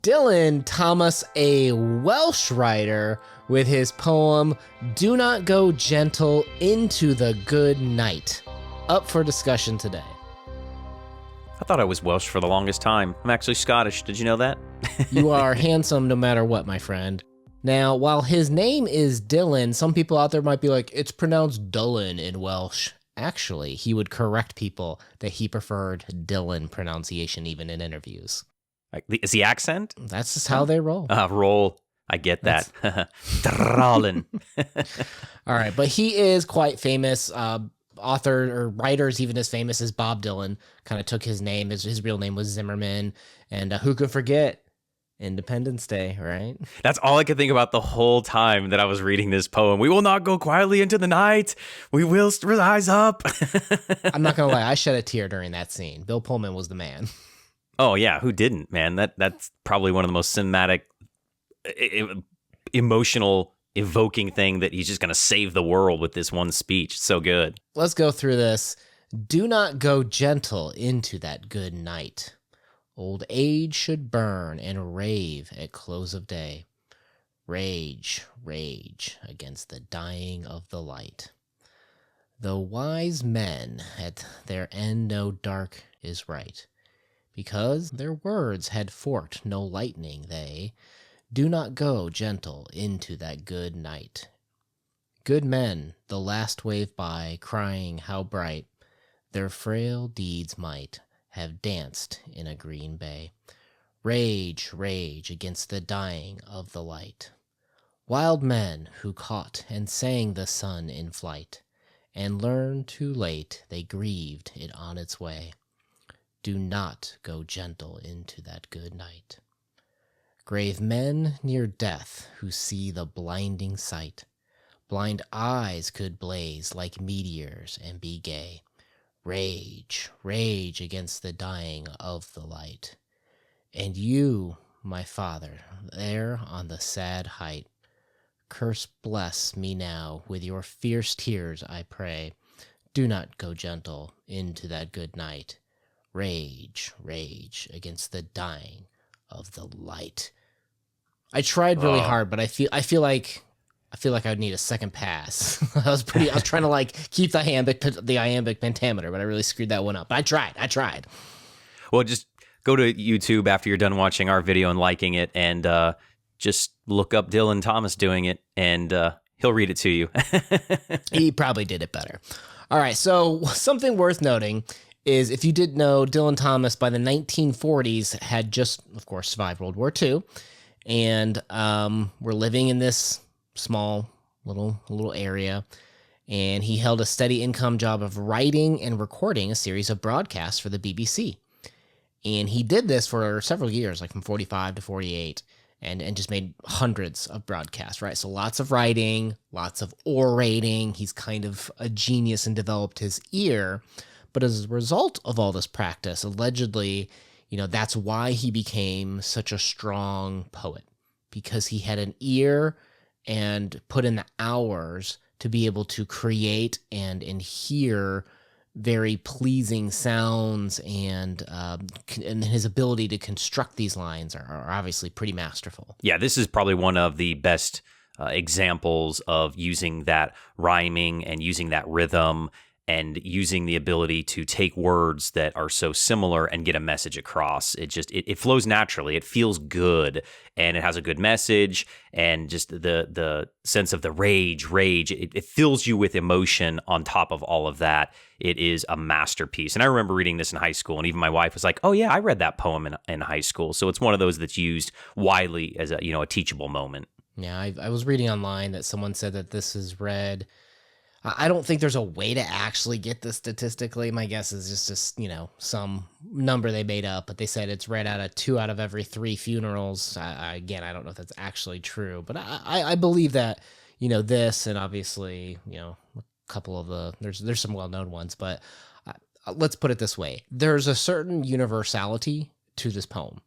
Dylan Thomas, a Welsh writer, with his poem, Do Not Go Gentle into the Good Night, up for discussion today. I thought I was Welsh for the longest time. I'm actually Scottish. Did you know that? You are handsome no matter what, my friend. Now, while his name is Dylan, some people out there might be like, it's pronounced Dylan in Welsh. Actually, he would correct people that he preferred Dylan pronunciation even in interviews. Is the accent? That's just how they roll. Roll. I get that. Drollen. All right, but he is quite famous. Author or writers even as famous as Bob Dylan kind of took his name. His real name was Zimmerman. And who could forget Independence Day, right? That's all I could think about the whole time that I was reading this poem. We will not go quietly into the night. We will rise up. I'm not going to lie. I shed a tear during that scene. Bill Pullman was the man. Oh, yeah. Who didn't, man? That's probably one of the most cinematic, emotional, evoking thing that he's just going to save the world with this one speech. It's so good. Let's go through this. Do not go gentle into that good night. Old age should burn and rave at close of day. Rage, rage against the dying of the light. Though wise men at their end know dark is right, because their words had forked no lightning, they do not go gentle into that good night. Good men, the last wave by, crying how bright their frail deeds might have danced in a green bay. Rage, rage against the dying of the light. Wild men who caught and sang the sun in flight, and learned too late they grieved it on its way. Do not go gentle into that good night. Grave men near death who see the blinding sight. Blind eyes could blaze like meteors and be gay. Rage, rage against the dying of the light. And you, my father, there on the sad height, curse bless me now with your fierce tears, I pray. Do not go gentle into that good night. Rage, rage against the dying of the light. I tried really hard, but I feel like I'd need a second pass. I was trying to like keep the iambic pentameter, but I really screwed that one up. But I tried. Well, just go to YouTube after you're done watching our video and liking it, and just look up Dylan Thomas doing it, and he'll read it to you. He probably did it better. All right, so something worth noting is, if you did know, Dylan Thomas by the 1940s had just, of course, survived World War II, and we're living in this small little area, and he held a steady income job of writing and recording a series of broadcasts for the BBC. And he did this for several years, like from 45 to 48, and just made hundreds of broadcasts, right? So lots of writing, lots of orating. He's kind of a genius and developed his ear. But as a result of all this practice, allegedly, that's why he became such a strong poet, because he had an ear and put in the hours to be able to create and hear very pleasing sounds, and his ability to construct these lines are obviously pretty masterful. Yeah, this is probably one of the best examples of using that rhyming and using that rhythm and using the ability to take words that are so similar and get a message across. It flows naturally. It feels good, and it has a good message, and just the sense of the rage, it fills you with emotion on top of all of that. It is a masterpiece. And I remember reading this in high school, and even my wife was like, oh yeah, I read that poem in high school. So it's one of those that's used widely as a teachable moment. Yeah, I was reading online that someone said that this is read. I don't think there's a way to actually get this statistically. My guess is just some number they made up, but they said it's read at 2 out of every 3 funerals. Again, I don't know if that's actually true, but I believe that, this, and obviously, a couple of there's some well-known ones, but let's put it this way. There's a certain universality to this poem,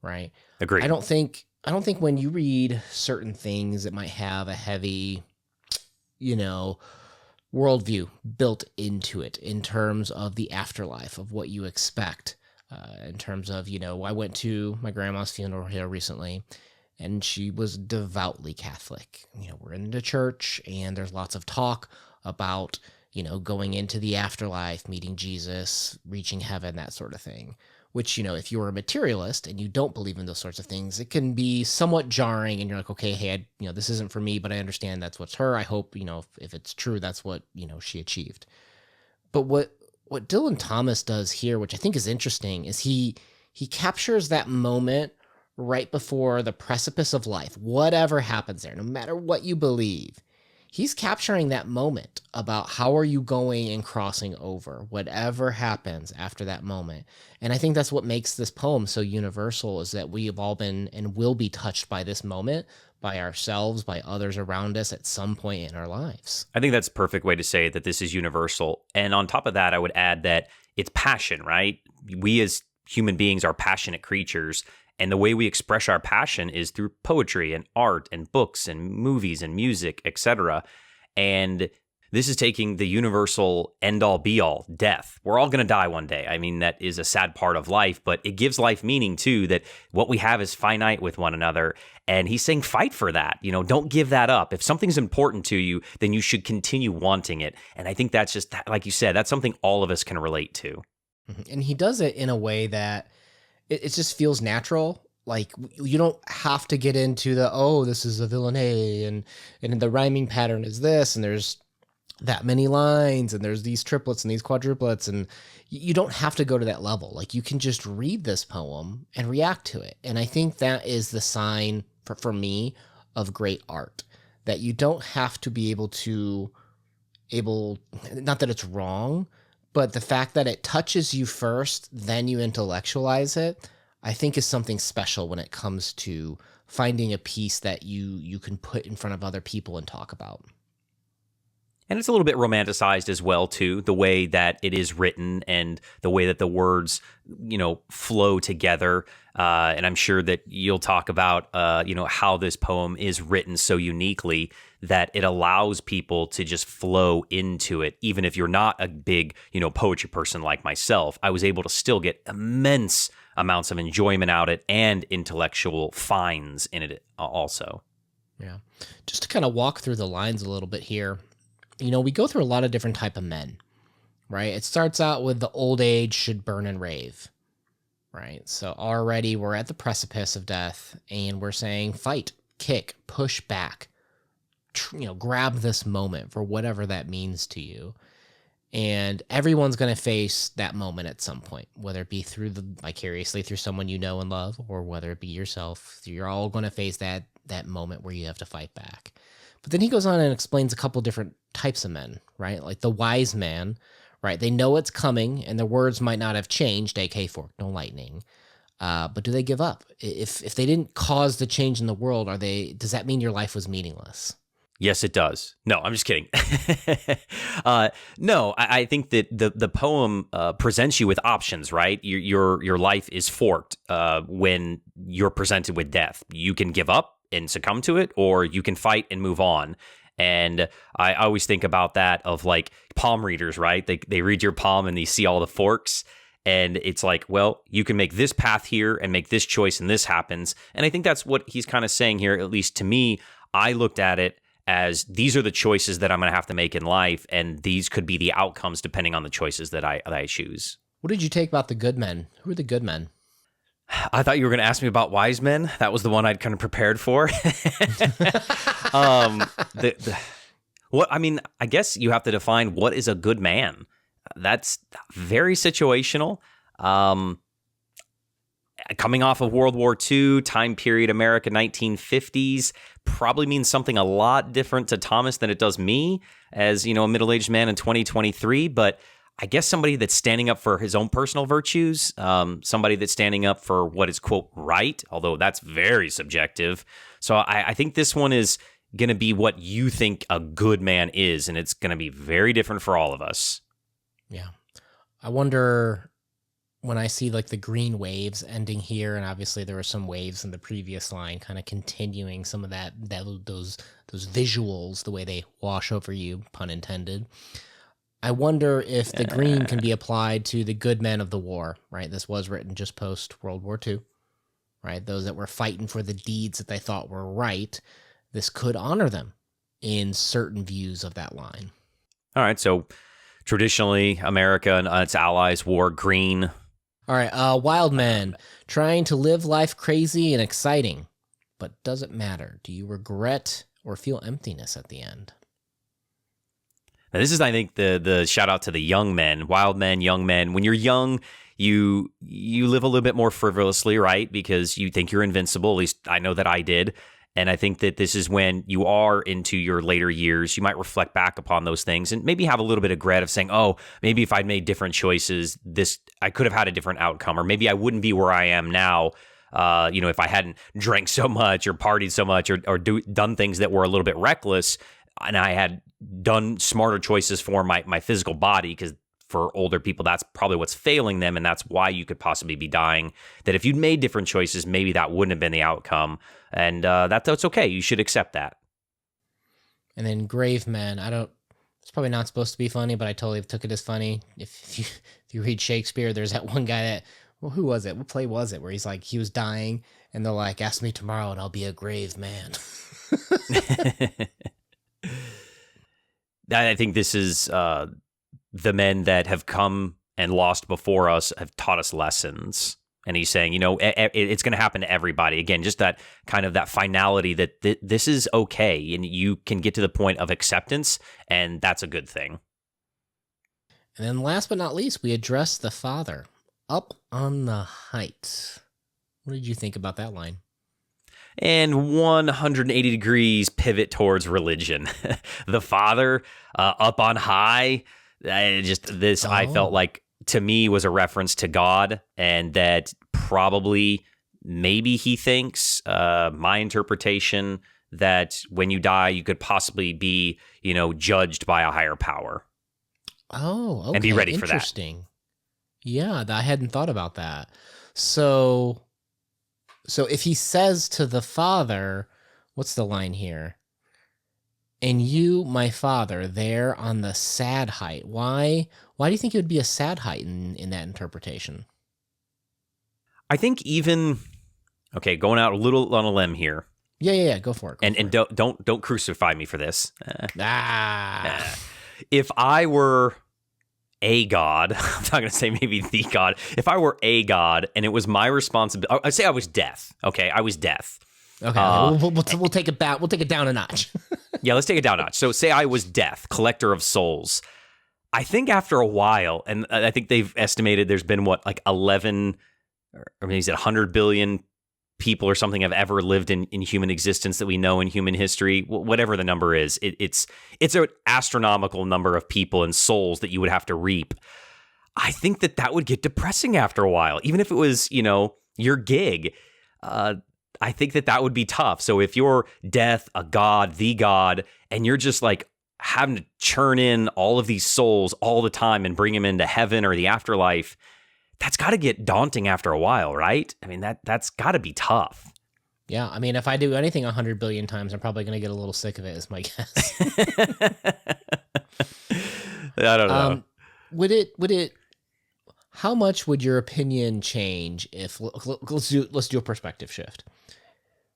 right? Agreed. I don't think when you read certain things that might have a heavy, worldview built into it in terms of the afterlife, of what you expect, in terms of, I went to my grandma's funeral here recently, and she was devoutly Catholic. We're in the church, and there's lots of talk about, going into the afterlife, meeting Jesus, reaching heaven, that sort of thing. Which, if you're a materialist and you don't believe in those sorts of things, it can be somewhat jarring, and you're like, okay, hey, this isn't for me, but I understand that's what's her. I hope, if it's true, that's what, she achieved. But what Dylan Thomas does here, which I think is interesting, is he captures that moment right before the precipice of life. Whatever happens there, no matter what you believe, he's capturing that moment about how are you going and crossing over, whatever happens after that moment. And I think that's what makes this poem so universal, is that we have all been and will be touched by this moment, by ourselves, by others around us at some point in our lives. I think that's a perfect way to say that this is universal. And on top of that, I would add that it's passion, right? We as human beings are passionate creatures. And the way we express our passion is through poetry and art and books and movies and music, etc. And this is taking the universal end-all be-all, death. We're all going to die one day. I mean, that is a sad part of life, but it gives life meaning too, that what we have is finite with one another. And he's saying fight for that. Don't give that up. If something's important to you, then you should continue wanting it. And I think that's just, like you said, that's something all of us can relate to. And he does it in a way that it just feels natural. Like, you don't have to get into this is a villain A, and the rhyming pattern is this, and there's that many lines, and there's these triplets and these quadruplets, and you don't have to go to that level. Like, you can just read this poem and react to it. And I think that is the sign for me of great art, that you don't have to be able, not that it's wrong, but the fact that it touches you first, then you intellectualize it, I think is something special when it comes to finding a piece that you can put in front of other people and talk about. And it's a little bit romanticized as well, too, the way that it is written and the way that the words, flow together. And I'm sure that you'll talk about, how this poem is written so uniquely that it allows people to just flow into it. Even if you're not a big, poetry person like myself, I was able to still get immense amounts of enjoyment out of it and intellectual finds in it also. Yeah. Just to kind of walk through the lines a little bit here. We go through a lot of different type of men, right? It starts out with the old age should burn and rave, right? So already we're at the precipice of death, and we're saying fight, kick, push back, grab this moment for whatever that means to you. And everyone's going to face that moment at some point, whether it be vicariously through someone you know and love, or whether it be yourself. You're all going to face that moment where you have to fight back. But then he goes on and explains a couple different types of men, right? Like the wise man, right? They know it's coming, and their words might not have changed, aka fork, no lightning. But do they give up? If they didn't cause the change in the world, does that mean your life was meaningless? Yes, it does. No, I'm just kidding. No, I think that the poem presents you with options, right? Your life is forked when you're presented with death. You can give up and succumb to it, or you can fight and move on. And I always think about that of like palm readers, right? They read your palm and they see all the forks. And it's like, well, you can make this path here and make this choice and this happens. And I think that's what he's kind of saying here, at least to me. I looked at it as these are the choices that I'm going to have to make in life, and these could be the outcomes depending on the choices that I choose. What did you take about the good men? Who are the good men? I thought you were going to ask me about wise men. That was the one I'd kind of prepared for. I guess you have to define what is a good man. That's very situational. Coming off of World War II, time period America 1950s, probably means something a lot different to Thomas than it does me as, a middle-aged man in 2023. But I guess somebody that's standing up for his own personal virtues, somebody that's standing up for what is, quote, right, although that's very subjective. So I think this one is going to be what you think a good man is, and it's going to be very different for all of us. Yeah. I wonder when I see like the green waves ending here, and obviously there were some waves in the previous line kind of continuing some of those visuals, the way they wash over you, pun intended. I wonder if the green can be applied to the good men of the war, right? This was written just post World War II, right? Those that were fighting for the deeds that they thought were right. This could honor them in certain views of that line. All right, so traditionally, America and its allies wore green. All right, wild man, trying to live life crazy and exciting, but does it matter? Do you regret or feel emptiness at the end? Now, this is, I think, the shout out to the young men, wild men, young men. When you're young, you live a little bit more frivolously, right? Because you think you're invincible. At least I know that I did. And I think that this is when you are into your later years, you might reflect back upon those things and maybe have a little bit of regret of saying, oh, maybe if I'd made different choices, I could have had a different outcome, or maybe I wouldn't be where I am now. If I hadn't drank so much or partied so much or done things that were a little bit reckless, and I had done smarter choices for my physical body, because for older people, that's probably what's failing them, and that's why you could possibly be dying. That if you'd made different choices, maybe that wouldn't have been the outcome, and that's okay. You should accept that. And then grave men, it's probably not supposed to be funny, but I totally took it as funny. If you read Shakespeare, there's that one guy that, well, who was it? What play was it? Where he's like, he was dying, and they're like, ask me tomorrow and I'll be a grave man. I think this is the men that have come and lost before us have taught us lessons. And he's saying, it's going to happen to everybody. Again, just that kind of that finality that this is okay. And you can get to the point of acceptance, and that's a good thing. And then last but not least, we address the father up on the heights. What did you think about that line? And 180 degrees pivot towards religion. The Father up on high. I felt like, to me, was a reference to God, and that probably maybe he thinks, my interpretation, that when you die, you could possibly be, judged by a higher power. Oh, okay. And be ready for that. Interesting. Yeah, I hadn't thought about that. So if he says to the Father, what's the line here? And you, my Father, there on the sad height. Why do you think it would be a sad height in that interpretation? I think even, going out a little on a limb here. Yeah, go for it. And don't crucify me for this. If I were a god, I'm not going to say maybe the god. If I were a god and it was my responsibility, I'd say I was death. Okay, I was death. Okay, we'll take it back. We'll take it down a notch. Yeah, let's take it down a notch. So say I was death, collector of souls. I think after a while, and I think they've estimated there's been 11, or maybe is it 100 billion people or something have ever lived in human existence that we know in human history. Whatever the number is, it's an astronomical number of people and souls that you would have to reap. I think that would get depressing after a while, even if it was, your gig. I think that would be tough. So if you're death, a god, the god, and you're just like having to churn in all of these souls all the time and bring them into heaven or the afterlife, that's got to get daunting after a while, right? I mean, that's got to be tough. Yeah, I mean, if I do anything 100 billion times, I'm probably going to get a little sick of it, is my guess. I don't know. Would it? How much would your opinion change if let's do a perspective shift?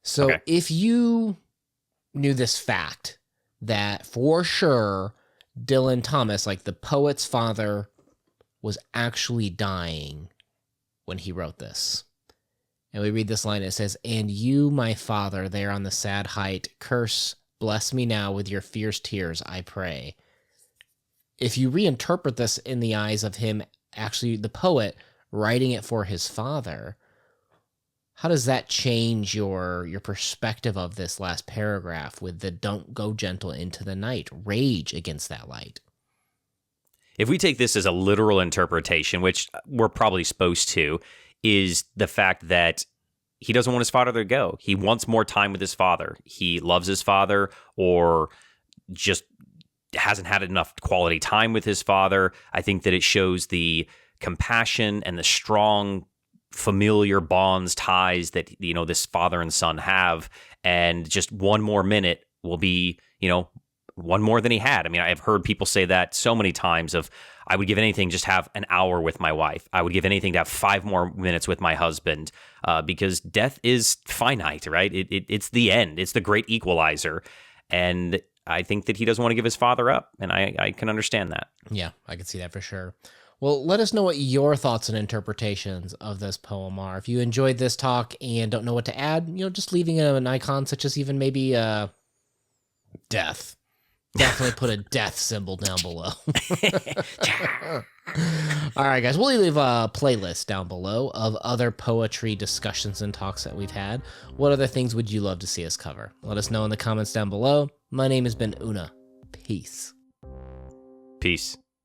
So if you knew this fact that for sure Dylan Thomas, like the poet's father, was actually dying when he wrote this. And we read this line, it says, and you, my Father, there on the sad height, bless me now with your fierce tears, I pray. If you reinterpret this in the eyes of him, actually the poet, writing it for his father, how does that change your perspective of this last paragraph with the don't go gentle into the night, rage against that light? If we take this as a literal interpretation, which we're probably supposed to, is the fact that he doesn't want his father to go. He wants more time with his father. He loves his father, or just hasn't had enough quality time with his father. I think that it shows the compassion and the strong familiar bonds, ties that, this father and son have. And just one more minute will be, one more than he had. I mean, I've heard people say that so many times of, I would give anything just have an hour with my wife. I would give anything to have 5 more minutes with my husband, because death is finite, right? It's the end. It's the great equalizer. And I think that he doesn't want to give his father up, and I can understand that. Yeah, I can see that for sure. Well, let us know what your thoughts and interpretations of this poem are. If you enjoyed this talk and don't know what to add, just leaving an icon such as even maybe death. Definitely put a death symbol down below. All right, guys, we'll leave a playlist down below of other poetry discussions and talks that we've had. What other things would you love to see us cover? Let us know in the comments down below. My name has been Una. Peace. Peace.